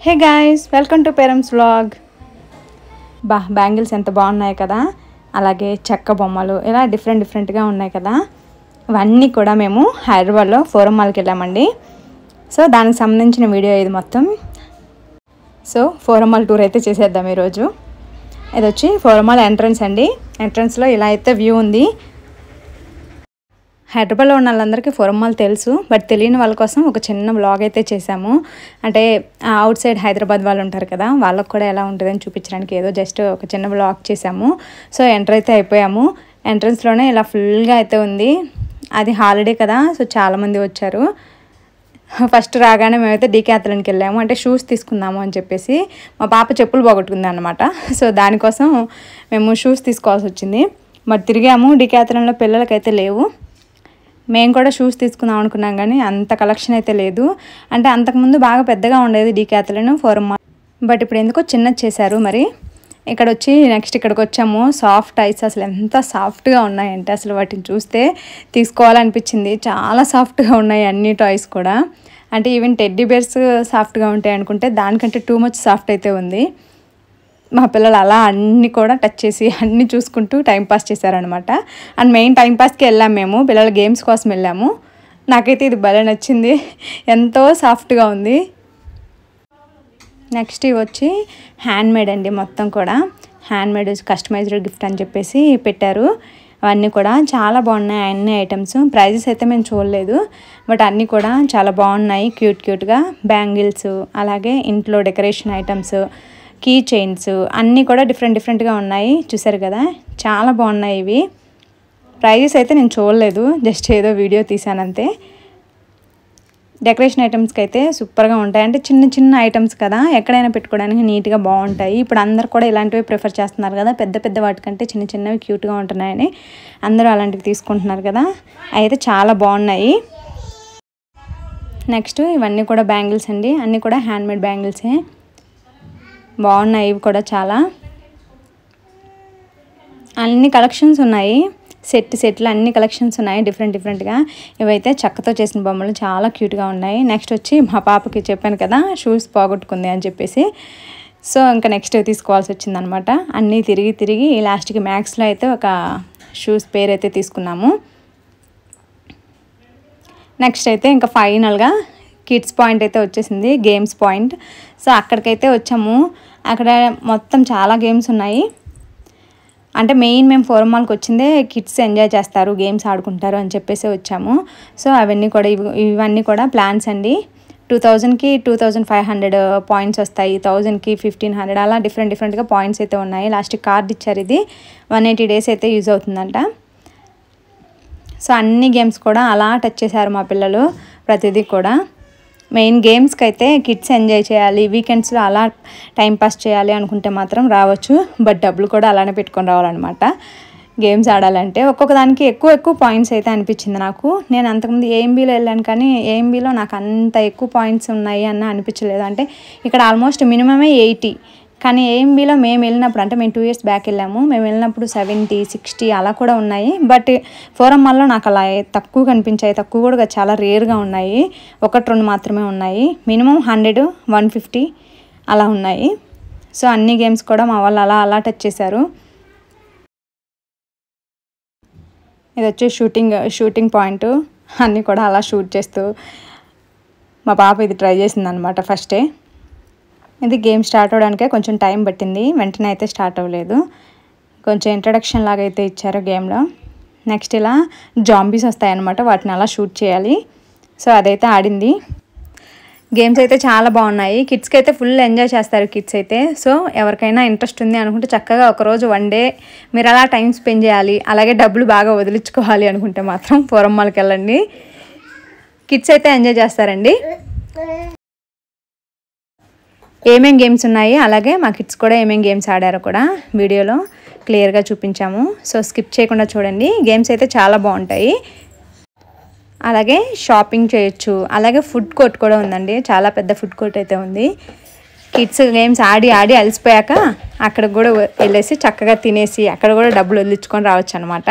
Hey guys, welcome to parents vlog. Bangles ఎంత బాగున్నాయి కదా, అలాగే చెక్క బొమ్మలు ఇలా డిఫరెంట్గా ఉన్నాయి కదా. ఇవన్నీ కూడా మేము హైదరాబాద్లో ఫోరం మాల్కి వెళ్ళామండి. సో దానికి సంబంధించిన వీడియో ఇది మొత్తం. సో ఫోరం మాల్ టూర్ అయితే చేసేద్దాం ఈరోజు. ఇది వచ్చి ఫోరం మాల్ ఎంట్రన్స్ అండి. ఎంట్రన్స్లో ఇలా అయితే వ్యూ ఉంది. హైదరాబాద్లో ఉన్న వాళ్ళందరికీ ఫోరం మాల్ తెలుసు, బట్ తెలియని వాళ్ళ కోసం ఒక చిన్న వ్లాగ్ అయితే చేసాము. అంటే అవుట్ సైడ్ హైదరాబాద్ వాళ్ళు ఉంటారు కదా, వాళ్ళకు కూడా ఎలా ఉంటుందని చూపించడానికి ఏదో జస్ట్ ఒక చిన్న వ్లాగ్ చేసాము. సో ఎంటర్ అయితే అయిపోయాము. ఎంట్రన్స్లోనే ఇలా ఫుల్గా అయితే ఉంది. అది హాలిడే కదా, సో చాలామంది వచ్చారు. ఫస్ట్ రాగానే మేమైతే డీకాథలాన్కి వెళ్ళాము. అంటే షూస్ తీసుకుందాము అని చెప్పేసి మా పాప చెప్పులు పోగొట్టుకుంది అనమాట. సో దానికోసం మేము షూస్ తీసుకోవాల్సి వచ్చింది. మరి తిరిగాము. డీకాథలాన్లో పిల్లలకైతే లేవు. మేము కూడా షూస్ తీసుకుందాం అనుకున్నాం కానీ అంత కలెక్షన్ అయితే లేదు. అంటే అంతకుముందు బాగా పెద్దగా ఉండేది డీకాథలాన్ ఫోరం మాల్, బట్ ఇప్పుడు ఎందుకో చిన్నది చేశారు. మరి ఇక్కడ వచ్చి నెక్స్ట్ ఇక్కడికి వచ్చాము. సాఫ్ట్ ఐస్ అసలు ఎంత సాఫ్ట్గా ఉన్నాయంటే అసలు వాటిని చూస్తే తీసుకోవాలనిపించింది. చాలా సాఫ్ట్గా ఉన్నాయి అన్ని టాయ్స్ కూడా. అంటే ఈవెన్ టెడ్డీ బేర్స్ సాఫ్ట్గా ఉంటాయి అనుకుంటే దానికంటే టూ మచ్ సాఫ్ట్ అయితే ఉంది. మా పిల్లలు అలా అన్నీ కూడా టచ్ చేసి అన్నీ చూసుకుంటూ టైంపాస్ చేశారనమాట. అండ్ మెయిన్ టైంపాస్కి వెళ్ళాము మేము, పిల్లల గేమ్స్ కోసం వెళ్ళాము. నాకైతే ఇది భలే నచ్చింది, ఎంతో సాఫ్ట్గా ఉంది. నెక్స్ట్ ఇవి వచ్చి హ్యాండ్మేడ్ అండి. మొత్తం కూడా హ్యాండ్మేడ్ కస్టమైజ్డ్ గిఫ్ట్ అని చెప్పేసి పెట్టారు. అవన్నీ కూడా చాలా బాగున్నాయి. అన్ని ఐటమ్స్ ప్రైజెస్ అయితే మేము చూడలేదు, బట్ అన్నీ కూడా చాలా బాగున్నాయి. క్యూట్గా బ్యాంగిల్స్, అలాగే ఇంట్లో డెకరేషన్ ఐటమ్స్, కీ చైన్స్ అన్నీ కూడా డిఫరెంట్గా ఉన్నాయి. చూసారు కదా, చాలా బాగున్నాయి ఇవి. ప్రైజెస్ అయితే నేను చూడలేదు, జస్ట్ ఏదో వీడియో తీసానంతే. డెకరేషన్ ఐటమ్స్కి అయితే సూపర్గా ఉంటాయి. అంటే చిన్న ఐటమ్స్ కదా, ఎక్కడైనా పెట్టుకోవడానికి నీట్గా బాగుంటాయి. ఇప్పుడు అందరు కూడా ఇలాంటివి ప్రిఫర్ చేస్తున్నారు కదా, పెద్ద వాటికంటే చిన్నవి క్యూట్గా ఉంటున్నాయని అందరూ అలాంటివి తీసుకుంటున్నారు కదా. అయితే చాలా బాగున్నాయి. నెక్స్ట్ ఇవన్నీ కూడా బ్యాంగిల్స్ అండి. అన్నీ కూడా హ్యాండ్మేడ్ బ్యాంగిల్సే, బాగున్నాయి. ఇవి కూడా చాలా అన్ని కలెక్షన్స్ ఉన్నాయి. సెట్లు అన్ని కలెక్షన్స్ ఉన్నాయి డిఫరెంట్గా. ఇవైతే చెక్కతో చేసిన బొమ్మలు చాలా క్యూట్గా ఉన్నాయి. నెక్స్ట్ వచ్చి మా పాపకి చెప్పాను కదా షూస్ పోగొట్టుకుంది అని చెప్పేసి, సో ఇంకా నెక్స్ట్ తీసుకోవాల్సి వచ్చిందనమాట. అన్నీ తిరిగి లాస్ట్కి మ్యాక్స్లో అయితే ఒక షూస్ పేరు అయితే తీసుకున్నాము. నెక్స్ట్ అయితే ఇంకా ఫైనల్గా కిడ్స్ పాయింట్ అయితే వచ్చేసింది, గేమ్స్ పాయింట్. సో అక్కడికైతే వచ్చాము. అక్కడ మొత్తం చాలా గేమ్స్ ఉన్నాయి. అంటే మెయిన్ మేము ఫోరం మాల్కి వచ్చిందే కిడ్స్ ఎంజాయ్ చేస్తారు, గేమ్స్ ఆడుకుంటారు అని చెప్పేసి వచ్చాము. సో అవన్నీ కూడా ఇవన్నీ కూడా ప్లాన్స్ అండి. 2000కి 2500 పాయింట్స్ వస్తాయి, 1000కి 1500 అలా డిఫరెంట్గా పాయింట్స్ అయితే ఉన్నాయి. లాస్ట్ కార్డ్ ఇచ్చారు, ఇది 180 days అయితే యూజ్ అవుతుందంట. సో అన్ని గేమ్స్ కూడా అలా టచ్ చేశారు మా పిల్లలు, ప్రతిదీ కూడా. మెయిన్ గేమ్స్కి అయితే కిడ్స్ ఎంజాయ్ చేయాలి, వీకెండ్స్లో అలా టైంపాస్ చేయాలి అనుకుంటే మాత్రం రావచ్చు, బట్ డబ్బులు కూడా అలానే పెట్టుకొని రావాలన్నమాట. గేమ్స్ ఆడాలంటే ఒక్కొక్క దానికి ఎక్కువ పాయింట్స్ అయితే అనిపించింది నాకు. నేను అంతకుముందు ఏఎంబీలో వెళ్ళాను కానీ ఏఎంబీలో నాకు అంత ఎక్కువ పాయింట్స్ ఉన్నాయి అన్న అనిపించలేదు. అంటే ఇక్కడ ఆల్మోస్ట్ మినిమమే 80, కానీ ఏఎంబీలో మేము వెళ్ళినప్పుడు, అంటే మేము 2 years బ్యాక్ వెళ్ళాము, మేము వెళ్ళినప్పుడు 70, 60 అలా కూడా ఉన్నాయి. బట్ ఫోరం మాల్లో నాకు అలా తక్కువ కనిపించాయి. తక్కువ కూడా చాలా రేర్గా ఉన్నాయి, 1-2 మాత్రమే ఉన్నాయి. మినిమం 100, 150 అలా ఉన్నాయి. సో అన్ని గేమ్స్ కూడా మా వాళ్ళు అలా టచ్ చేశారు. ఇది వచ్చి షూటింగ్ పాయింట్. అన్నీ కూడా అలా షూట్ చేస్తూ మా పాప ఇది ట్రై చేసింది అనమాట ఫస్టే. ఇది గేమ్ స్టార్ట్ అవ్వడానికే కొంచెం టైం పట్టింది, వెంటనే అయితే స్టార్ట్ అవ్వలేదు. కొంచెం ఇంట్రడక్షన్ లాగా అయితే ఇచ్చారు గేమ్లో. నెక్స్ట్ ఇలా జాంబీస్ వస్తాయన్నమాట, వాటిని అలా షూట్ చేయాలి. సో అదైతే ఆడింది. గేమ్స్ అయితే చాలా బాగున్నాయి. కిడ్స్కి అయితే ఫుల్ ఎంజాయ్ చేస్తారు కిడ్స్ అయితే. సో ఎవరికైనా ఇంట్రెస్ట్ ఉంది అనుకుంటే చక్కగా ఒకరోజు 1 day మీరు అలా టైం స్పెండ్ చేయాలి, అలాగే డబ్బులు బాగా వదిలించుకోవాలి అనుకుంటే మాత్రం ఫోరం మాల్కి వెళ్ళండి. కిడ్స్ అయితే ఎంజాయ్ చేస్తారండి. ఏమేం గేమ్స్ ఉన్నాయి, అలాగే మా కిడ్స్ కూడా ఏమేం గేమ్స్ ఆడారో కూడా వీడియోలో క్లియర్గా చూపించాము. సో స్కిప్ చేయకుండా చూడండి. గేమ్స్ అయితే చాలా బాగుంటాయి. అలాగే షాపింగ్ చేయొచ్చు, అలాగే ఫుడ్ కోర్ట్ కూడా ఉందండి. చాలా పెద్ద ఫుడ్ కోర్ట్ అయితే ఉంది. కిడ్స్ గేమ్స్ ఆడి అలసిపోయాక అక్కడికి కూడా వెళ్ళేసి చక్కగా తినేసి అక్కడ కూడా డబ్బులు వదిలించుకొని రావచ్చు అనమాట.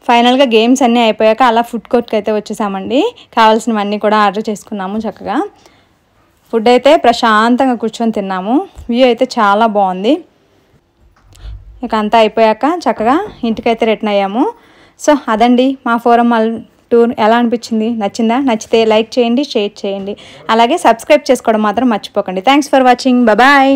ఫైనల్గా గేమ్స్ అన్నీ అయిపోయాక అలా ఫుడ్ కోర్ట్కి అయితే వచ్చేసామండి. కావాల్సినవన్నీ కూడా ఆర్డర్ చేసుకున్నాము. చక్కగా ఫుడ్ అయితే ప్రశాంతంగా కూర్చొని తిన్నాము. వ్యూ అయితే చాలా బాగుంది. ఇక అంతా అయిపోయాక చక్కగా ఇంటికైతే రిటర్న్ అయ్యాము. సో అదండి మా ఫోరం మాల్ టూర్. ఎలా అనిపించింది? నచ్చిందా? నచ్చితే లైక్ చేయండి, షేర్ చేయండి, అలాగే సబ్స్క్రైబ్ చేసుకోవడం మాత్రం మర్చిపోకండి. Thanks for watching. బాయ్.